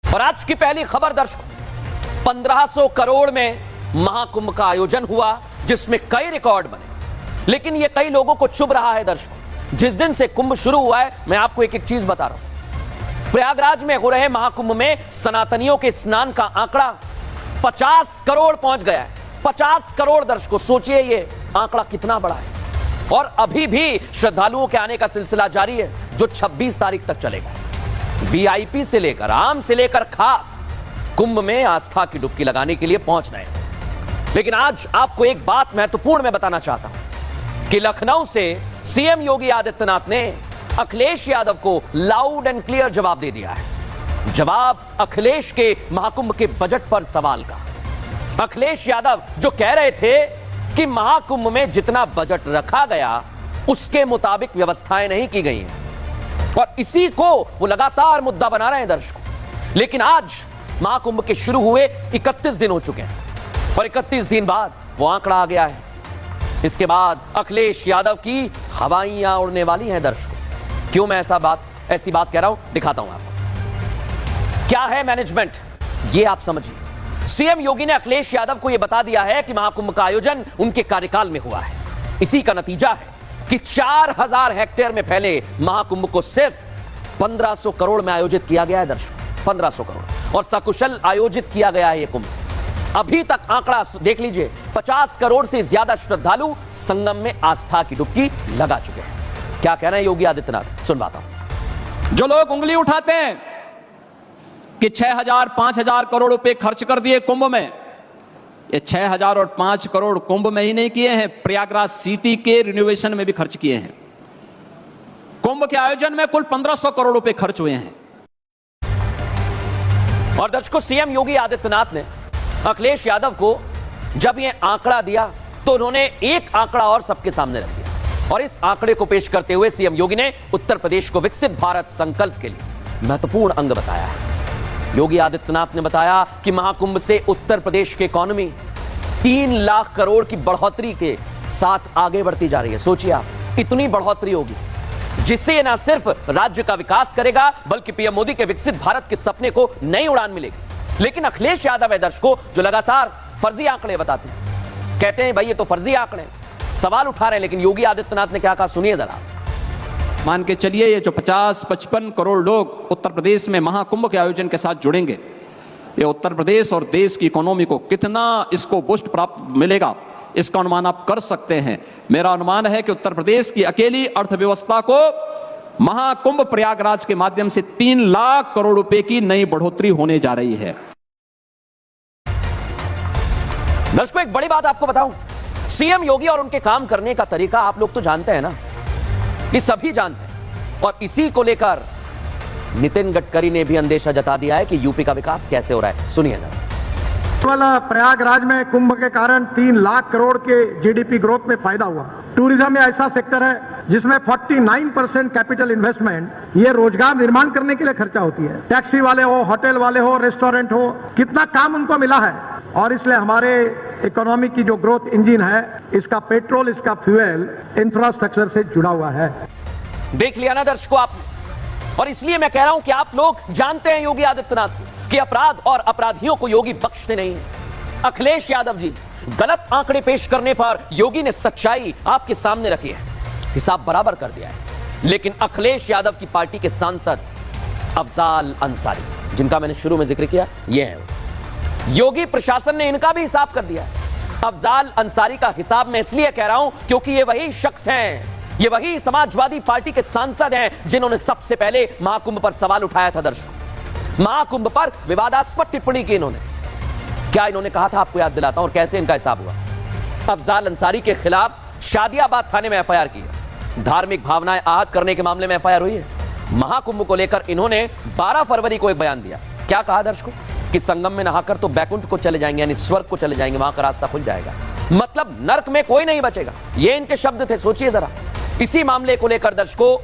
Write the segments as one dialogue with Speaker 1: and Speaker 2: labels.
Speaker 1: और आज की पहली खबर दर्शकों, 1500 करोड़ में महाकुंभ का आयोजन हुआ जिसमें कई रिकॉर्ड बने, लेकिन यह कई लोगों को चुभ रहा है दर्शकों। जिस दिन से कुंभ शुरू हुआ है, मैं आपको एक एक चीज बता रहा हूं। प्रयागराज में हो रहे महाकुंभ में सनातनियों के स्नान का आंकड़ा 50 करोड़ पहुंच गया है। 50 करोड़ दर्शकों, सोचिए ये आंकड़ा कितना बड़ा है। और अभी भी श्रद्धालुओं के आने का सिलसिला जारी है जो 26 तारीख तक चलेगा। वीआईपी से लेकर आम से लेकर खास कुंभ में आस्था की डुबकी लगाने के लिए पहुंच रहे हैं। लेकिन आज आपको एक बात महत्वपूर्ण मैं बताना चाहता हूं कि लखनऊ से सीएम योगी आदित्यनाथ ने अखिलेश यादव को लाउड एंड क्लियर जवाब दे दिया है। जवाब अखिलेश के महाकुंभ के बजट पर सवाल का। अखिलेश यादव जो कह रहे थे कि महाकुंभ में जितना बजट रखा गया उसके मुताबिक व्यवस्थाएं नहीं की गई हैं, और इसी को वो लगातार मुद्दा बना रहे हैं दर्शकों। लेकिन आज महाकुंभ के शुरू हुए 31 दिन हो चुके हैं और 31 दिन बाद वो आंकड़ा आ गया है। इसके बाद अखिलेश यादव की हवाइयां उड़ने वाली हैं दर्शकों। क्यों मैं ऐसी बात कह रहा हूं, दिखाता हूं आपको। क्या है मैनेजमेंट, ये आप समझिए। सीएम योगी ने अखिलेश यादव को यह बता दिया है कि महाकुंभ का आयोजन उनके कार्यकाल में हुआ है। इसी का नतीजा है कि 4000 हेक्टेयर में फैले महाकुंभ को सिर्फ 1500 करोड़ में आयोजित किया गया है दर्शकों। 1500 करोड़ और सकुशल आयोजित किया गया है यह कुंभ। अभी तक आंकड़ा देख लीजिए, 50 करोड़ से ज्यादा श्रद्धालु संगम में आस्था की डुबकी लगा चुके हैं। क्या कह रहे हैं योगी आदित्यनाथ, सुनवाता हूं।
Speaker 2: जो लोग उंगली उठाते हैं कि 6000 5000 करोड़ रुपए खर्च कर दिए कुंभ में, ये 6000 और 5 करोड़ कुंभ में ही नहीं किए हैं, प्रयागराज सिटी के रिनोवेशन में भी खर्च किए हैं। कुंभ के आयोजन में कुल 1500 करोड़ रुपए खर्च हुए हैं।
Speaker 1: और दर्शकों, सीएम योगी आदित्यनाथ ने अखिलेश यादव को जब यह आंकड़ा दिया तो उन्होंने एक आंकड़ा और सबके सामने रख दिया, और इस आंकड़े को पेश करते हुए सीएम योगी ने उत्तर प्रदेश को विकसित भारत संकल्प के लिए महत्वपूर्ण अंग बताया है। योगी आदित्यनाथ ने बताया कि महाकुंभ से उत्तर प्रदेश की इकोनॉमी 3 लाख करोड़ की बढ़ोतरी के साथ आगे बढ़ती जा रही है। सोचिए आप, इतनी बढ़ोतरी होगी जिससे न सिर्फ राज्य का विकास करेगा बल्कि पीएम मोदी के विकसित भारत के सपने को नई उड़ान मिलेगी। लेकिन अखिलेश यादव है दर्शकों जो लगातार फर्जी आंकड़े बताते हैं, कहते हैं भाई ये तो फर्जी आंकड़े, सवाल उठा रहे हैं। लेकिन योगी आदित्यनाथ ने क्या कहा, सुनिए जरा।
Speaker 2: मान के चलिए ये जो 50-55 करोड़ लोग उत्तर प्रदेश में महाकुंभ के आयोजन के साथ जुड़ेंगे, ये उत्तर प्रदेश और देश की इकोनॉमी को कितना इसको बूस्ट प्राप्त मिलेगा, इसका अनुमान आप कर सकते हैं। मेरा अनुमान है कि उत्तर प्रदेश की अकेली अर्थव्यवस्था को महाकुंभ प्रयागराज के माध्यम से 3 लाख करोड़ रुपए की नई बढ़ोतरी होने जा रही है।
Speaker 1: दर्शकों, एक बड़ी बात आपको बताऊं, सीएम योगी और उनके काम करने का तरीका आप लोग तो जानते हैं ना, ये सभी जानते हैं। और इसी को लेकर नितिन गडकरी ने भी अंदेशा जता दिया है कि यूपी का विकास कैसे हो रहा है। सुनिए जरा।
Speaker 3: वाला प्रयागराज में कुंभ के कारण 3 लाख करोड़ के जीडीपी ग्रोथ में फायदा हुआ। टूरिज्म में ऐसा सेक्टर है जिसमें 49% कैपिटल इन्वेस्टमेंट ये रोजगार निर्माण करने के लिए खर्चा होती है। टैक्सी वाले हो, होटल वाले हो, रेस्टोरेंट हो, कितना काम उनको मिला है। और इसलिए हमारे इकोनॉमी की जो ग्रोथ इंजन है, इसका पेट्रोल, इसका फ्यूल इंफ्रास्ट्रक्चर से जुड़ा हुआ है।
Speaker 1: देख लिया ना दर्शकों आपने। और इसलिए मैं कह रहा हूं कि आप लोग जानते हैं योगी आदित्यनाथ कि अपराध और अपराधियों को योगी बख्शते नहीं है। अखिलेश यादव जी गलत आंकड़े पेश करने पर योगी ने सच्चाई आपके सामने रखी है, हिसाब बराबर कर दिया है। लेकिन अखिलेश यादव की पार्टी के सांसद अफजाल अंसारी, जिनका मैंने शुरू में जिक्र किया, ये है योगी प्रशासन ने इनका भी हिसाब कर दिया है। अफजाल अंसारी का हिसाब मैं इसलिए कह रहा हूं क्योंकि ये वही शख्स हैं, ये वही समाजवादी पार्टी के सांसद हैं जिन्होंने सबसे पहले महाकुंभ पर सवाल उठाया था दर्शकों। महाकुंभ पर विवादास्पद टिप्पणी की इन्होंने। क्या इन्होंने कहा था, आपको याद दिलाता हूं, और कैसे इनका हिसाब हुआ। अफजाल अंसारी के खिलाफ शादियाबाद थाने में एफआईआर की है। धार्मिक भावनाएं आहत करने के मामले में एफआईआर हुई है। महाकुंभ को लेकर इन्होंने 12 फरवरी को एक बयान दिया। क्या कहा दर्शकों कि संगम में नहाकर तो बैकुंठ को चले जाएंगे, यानी स्वर्ग को चले जाएंगे, वहां का रास्ता खुल जाएगा, मतलब नर्क में कोई नहीं बचेगा। ये इनके शब्द थे, सोचिए जरा। इसी मामले को लेकर दर्शकों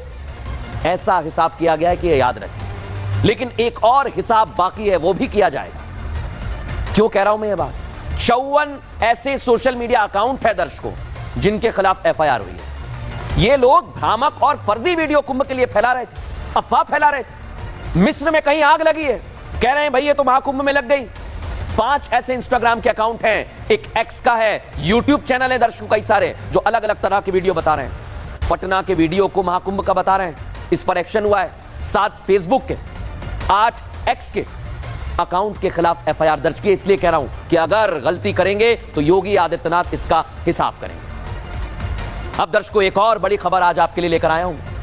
Speaker 1: ऐसा हिसाब किया गया है कि ये याद रखें। लेकिन एक और हिसाब बाकी है, वो भी किया जाएगा। क्यों कह रहा हूं मैं ये बात? 54 ऐसे सोशल मीडिया अकाउंट है दर्शकों जिनके खिलाफ एफआईआर हुई है। ये लोग भ्रामक और फर्जी वीडियो कुंभ के लिए फैला रहे थे, अफवाह फैला रहे थे। मिस्र में कहीं आग लगी है, कह रहे हैं भाई ये तो महाकुंभ में लग गई। 5 ऐसे इंस्टाग्राम के अकाउंट हैं, एक एक्स का है, यूट्यूब चैनल है दर्शकों कई सारे जो अलग अलग तरह के वीडियो बता रहे हैं। पटना के वीडियो को महाकुंभ का बता रहे हैं, इस पर एक्शन हुआ है। 7 फेसबुक के, 8 एक्स के अकाउंट के खिलाफ एफआईआर दर्ज की। इसलिए कह रहा हूं कि अगर गलती करेंगे तो योगी आदित्यनाथ इसका हिसाब करेंगे। अब दर्शकों एक और बड़ी खबर आज आपके लिए लेकर आया हूं।